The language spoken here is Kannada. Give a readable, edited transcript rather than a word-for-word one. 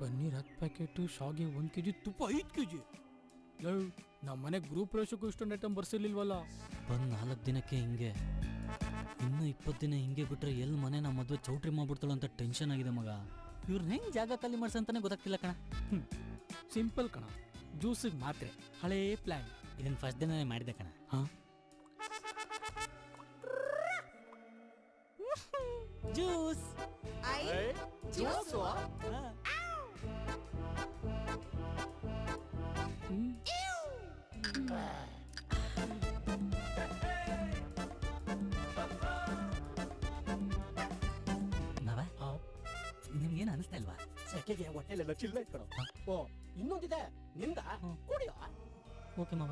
ಪನ್ನೀರ್ 10 ಪ್ಯಾಕೆಟು, ಶಾವಿಗೆ 1 kg, ತುಪ್ಪ 5 kg. ನಮ್ಮ ಮನೆ ಗ್ರೂಪ್ ಪ್ರವೇಶಕ್ಕೂ ಇಷ್ಟೊಂದು ಐಟಮ್ ಬರ್ಸಿರ್ಲಿಲ್ವಲ್ಲ. ಬಂದ್ 4 ದಿನಕ್ಕೆ ಹಿಂಗೆ, ಇನ್ನು 20 ದಿನ ಹಿಂಗೆ ಬಿಟ್ರೆ ಎಲ್ಲಿ ಮನೆ ನಮ್ಮ ಮದುವೆ ಚೌಟ್ರಿ ಮಾಡ್ಬಿಡ್ತಾಳ ಅಂತ ಟೆನ್ಷನ್ ಆಗಿದೆ ಮಗ. ಇವ್ರನ್ನ ಹೆಂಗ್ ಜಾಗ ಖಾಲಿ ಮಾಡ್ಸಂತಾನೆ ಗೊತ್ತಾಗ್ತಿಲ್ಲ ಕಣ. ಸಿಂಪಲ್ ಕಣ, ಜ್ಯೂಸಿಗೆ ಮಾತ್ರೆ, ಹಳೇ ಪ್ಲಾನ್. ಇದನ್ನ ಫಸ್ಟ್ ದಿನನೇ ಮಾಡಿದೆ ಕಣ. ಜ್ಯೂಸ್ ನಿಮ್ಗೇನು ಅನಿಸ್ತಾ ಇಲ್ವಾ? ಸೆಕೆಗೆ ಹೊಟ್ಟೆಲೆಲ್ಲ ಚಿಲ್ಲ ಇಟ್ಕೊಡು. ಓ ಇನ್ನೊಂದಿದೆ ನಿಂದ ಕುಡಿಯೋ. ಓಕೆ ಮಾವ.